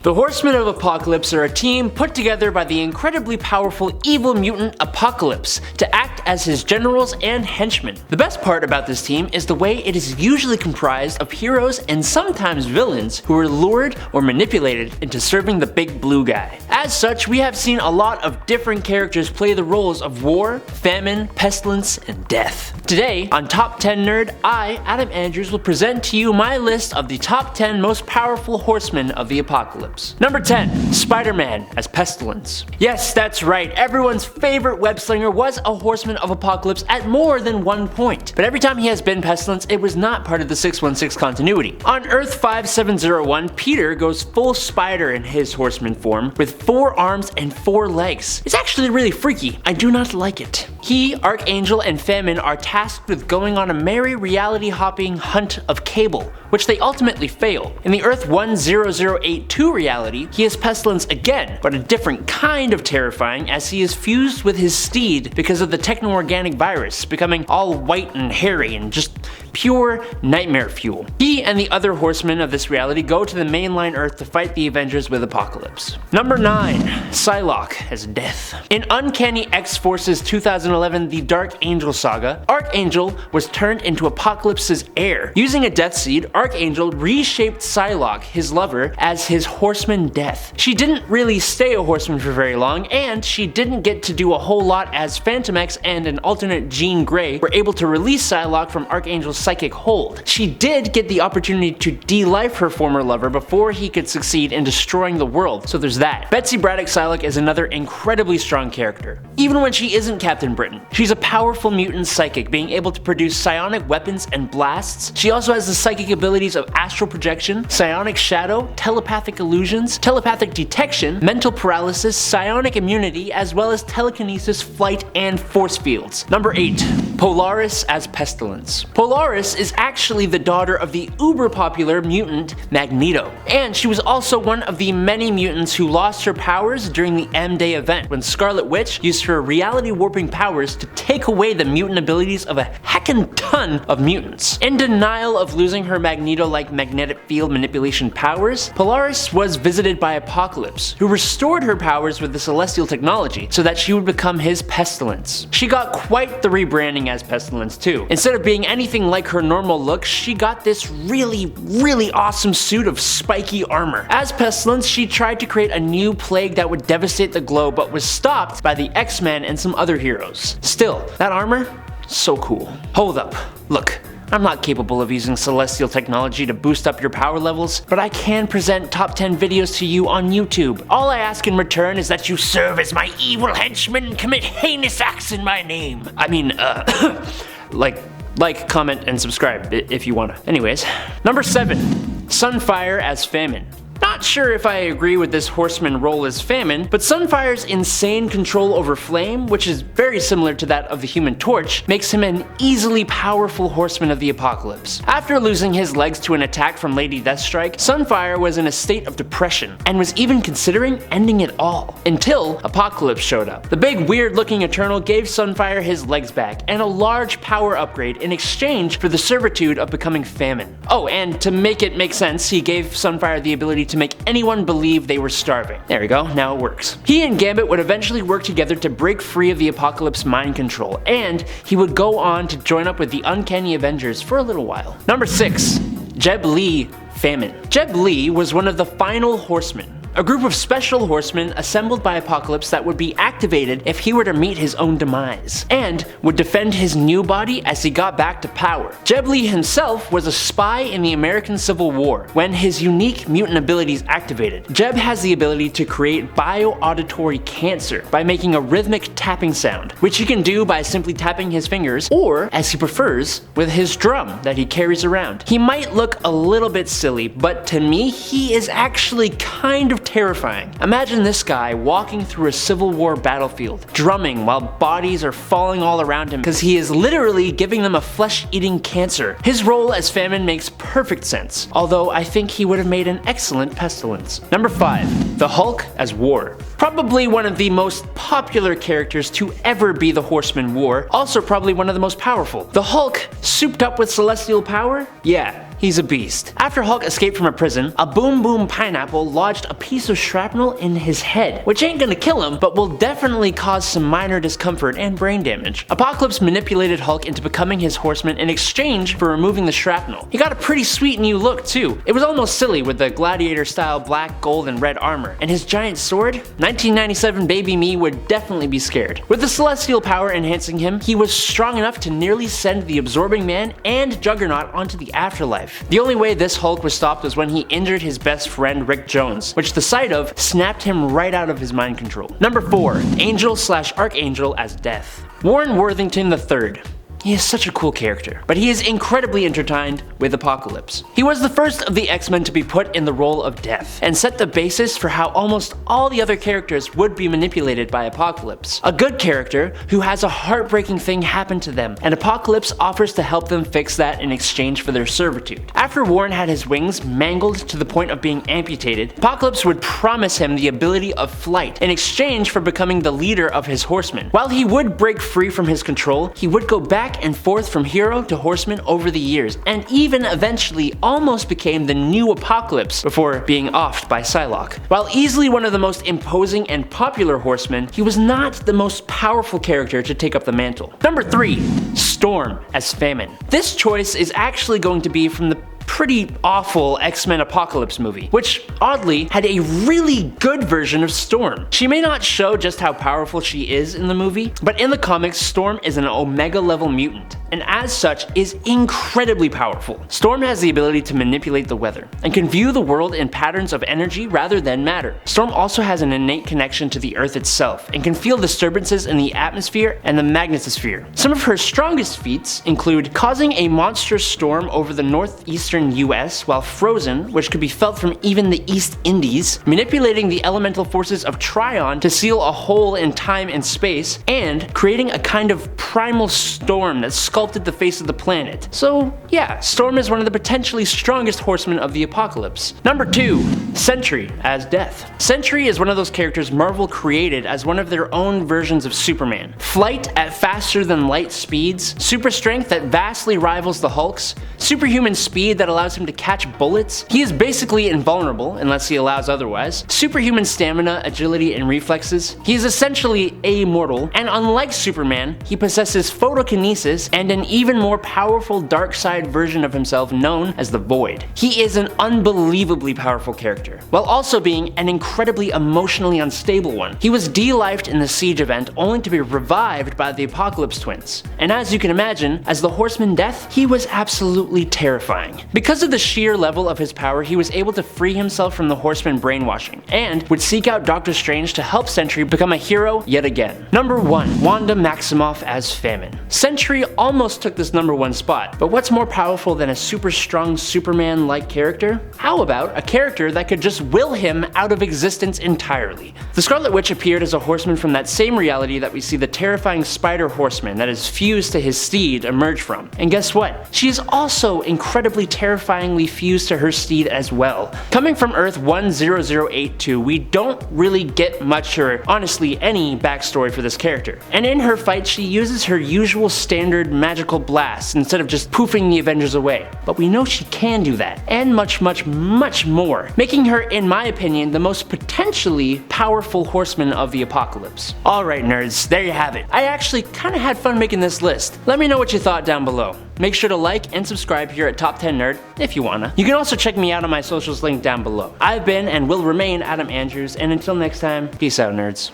The Horsemen of Apocalypse are a team put together by the incredibly powerful evil mutant Apocalypse to act as his generals and henchmen. The best part about this team is the way it is usually comprised of heroes and sometimes villains who are lured or manipulated into serving the big blue guy. As such, we have seen a lot of different characters play the roles of war, famine, pestilence, and death. Today, on Top 10 Nerd, I, Adam Andrews, will present to you my list of the top 10 most powerful horsemen of the apocalypse. Number 10. Spider-Man as Pestilence. Yes, that's right, everyone's favorite web-slinger was a Horseman of Apocalypse at more than one point. But every time he has been Pestilence, it was not part of the 616 continuity. On Earth 5701, Peter goes full spider in his Horseman form with 4 arms and 4 legs. It's actually really freaky. I do not like it. He, Archangel, and Famine are tasked with going on a merry reality-hopping hunt of Cable, which they ultimately fail. In the Earth 10082 reality, he is Pestilence again, but a different kind of terrifying as he is fused with his steed because of the techno-organic virus, becoming all white and hairy and just pure nightmare fuel. He and the other horsemen of this reality go to the mainline Earth to fight the Avengers with Apocalypse. Number 9. Psylocke as Death. In Uncanny X-Force's 2011 The Dark Angel saga, Archangel was turned into Apocalypse's heir. Using a death seed, Archangel reshaped Psylocke, his lover, as his horseman Death. She didn't really stay a horseman for very long, and she didn't get to do a whole lot as Phantom X and an alternate Jean Grey were able to release Psylocke from Archangel's psychic hold. She did get the opportunity to de-life her former lover before he could succeed in destroying the world, so there's that. Betsy Braddock Psylocke is another incredibly strong character. Even when she isn't Captain Britain, she's a powerful mutant psychic, being able to produce psionic weapons and blasts. She also has the psychic abilities of astral projection, psionic shadow, telepathic illusions, telepathic detection, mental paralysis, psionic immunity, as well as telekinesis, flight, and force fields. Number 8. Polaris as Pestilence. Polaris is actually the daughter of the uber popular mutant Magneto, and she was also one of the many mutants who lost her powers during the M-Day event when Scarlet Witch used her reality warping powers to take away the mutant abilities of a heckin' ton of mutants. In denial of losing her Magneto-like magnetic field manipulation powers, Polaris was visited by Apocalypse, who restored her powers with the celestial technology so that she would become his Pestilence. She got quite the rebranding as Pestilence too. Instead of being anything like her normal look, she got this really awesome suit of spiky armor. As Pestilence, she tried to create a new plague that would devastate the globe, but was stopped by the X-Men and some other heroes. Still, that armor? So cool. Hold up. Look. I'm not capable of using celestial technology to boost up your power levels, but I can present top 10 videos to you on YouTube. All I ask in return is that you serve as my evil henchmen and commit heinous acts in my name. I mean, like, comment, and subscribe if you wanna. Anyways, number 7. Sunfire as Famine. Not sure if I agree with this horseman role as Famine, but Sunfire's insane control over flame, which is very similar to that of the Human Torch, makes him an easily powerful horseman of the apocalypse. After losing his legs to an attack from Lady Deathstrike, Sunfire was in a state of depression, and was even considering ending it all, until Apocalypse showed up. The big weird-looking Eternal gave Sunfire his legs back, and a large power upgrade in exchange for the servitude of becoming Famine. Oh, and to make it make sense, he gave Sunfire the ability to make anyone believe they were starving. There we go, now it works. He and Gambit would eventually work together to break free of the Apocalypse mind control, and he would go on to join up with the Uncanny Avengers for a little while. Number 6. Jeb Lee, Famine. Jeb Lee was one of the final horsemen, a group of special horsemen assembled by Apocalypse that would be activated if he were to meet his own demise, and would defend his new body as he got back to power. Jeb Lee himself was a spy in the American Civil War when his unique mutant abilities activated. Jeb has the ability to create bio-auditory cancer by making a rhythmic tapping sound, which he can do by simply tapping his fingers, or, as he prefers, with his drum that he carries around. He might look a little bit silly, but to me, he is actually kind of terrifying. Imagine this guy walking through a Civil War battlefield, drumming while bodies are falling all around him because he is literally giving them a flesh-eating cancer. His role as Famine makes perfect sense, although I think he would have made an excellent Pestilence. Number 5. The Hulk as War. Probably one of the most popular characters to ever be the Horseman War, also probably one of the most powerful. The Hulk, souped up with celestial power? Yeah, he's a beast. After Hulk escaped from a prison, a Boom Boom pineapple lodged a piece of shrapnel in his head, which ain't gonna kill him, but will definitely cause some minor discomfort and brain damage. Apocalypse manipulated Hulk into becoming his horseman in exchange for removing the shrapnel. He got a pretty sweet new look too. It was almost silly with the gladiator style black, gold, and red armor, and his giant sword? 1997 baby me would definitely be scared. With the celestial power enhancing him, he was strong enough to nearly send the Absorbing Man and Juggernaut onto the afterlife. The only way this Hulk was stopped was when he injured his best friend Rick Jones, which the sight of snapped him right out of his mind control. Number 4. Angel/Archangel as Death. Warren Worthington III. He is such a cool character, but he is incredibly intertwined with Apocalypse. He was the first of the X-Men to be put in the role of Death, and set the basis for how almost all the other characters would be manipulated by Apocalypse. A good character who has a heartbreaking thing happen to them, and Apocalypse offers to help them fix that in exchange for their servitude. After Warren had his wings mangled to the point of being amputated, Apocalypse would promise him the ability of flight in exchange for becoming the leader of his horsemen. While he would break free from his control, he would go back and forth from hero to horseman over the years, and even eventually almost became the new Apocalypse before being offed by Psylocke. While easily one of the most imposing and popular horsemen, he was not the most powerful character to take up the mantle. Number 3. Storm as Famine. This choice is actually going to be from the pretty awful X-Men Apocalypse movie, which oddly had a really good version of Storm. She may not show just how powerful she is in the movie, but in the comics, Storm is an Omega level mutant, and as such is incredibly powerful. Storm has the ability to manipulate the weather, and can view the world in patterns of energy rather than matter. Storm also has an innate connection to the Earth itself, and can feel disturbances in the atmosphere and the magnetosphere. Some of her strongest feats include causing a monstrous storm over the northeastern US while frozen, which could be felt from even the East Indies, manipulating the elemental forces of Tryon to seal a hole in time and space, and creating a kind of primal storm that sculpted the face of the planet. So yeah, Storm is one of the potentially strongest horsemen of the Apocalypse. Number 2. Sentry as Death. Sentry is one of those characters Marvel created as one of their own versions of Superman. Flight at faster than light speeds, super strength that vastly rivals the Hulk's, superhuman speed that allows him to catch bullets. He is basically invulnerable unless he allows otherwise. Superhuman stamina, agility, and reflexes. He is essentially immortal, and unlike Superman, he possesses photokinesis and an even more powerful dark side version of himself known as the Void. He is an unbelievably powerful character, while also being an incredibly emotionally unstable one. He was de-lifed in the Siege event only to be revived by the Apocalypse twins, and as you can imagine, as the Horseman Death, he was absolutely terrifying. Because of the sheer level of his power, he was able to free himself from the Horseman brainwashing, and would seek out Doctor Strange to help Sentry become a hero yet again. Number 1. Wanda Maximoff as Famine. Sentry almost took this number 1 spot, but what's more powerful than a super strong Superman-like character? How about a character that could just will him out of existence entirely? The Scarlet Witch appeared as a horseman from that same reality that we see the terrifying Spider Horseman that is fused to his steed emerge from. And guess what? She is also incredibly terrifyingly fused to her steed as well. Coming from Earth 10082, we don't really get much or honestly any backstory for this character. And in her fight, she uses her usual standard magical blasts instead of just poofing the Avengers away. But we know she can do that, and much more, making her, in my opinion, the most potentially powerful horseman of the Apocalypse. Alright nerds, there you have it. I actually kinda had fun making this list. Let me know what you thought down below. Make sure to like and subscribe here at Top 10 Nerd if you wanna. You can also check me out on my socials linked down below. I've been and will remain Adam Andrews, and until next time, peace out nerds.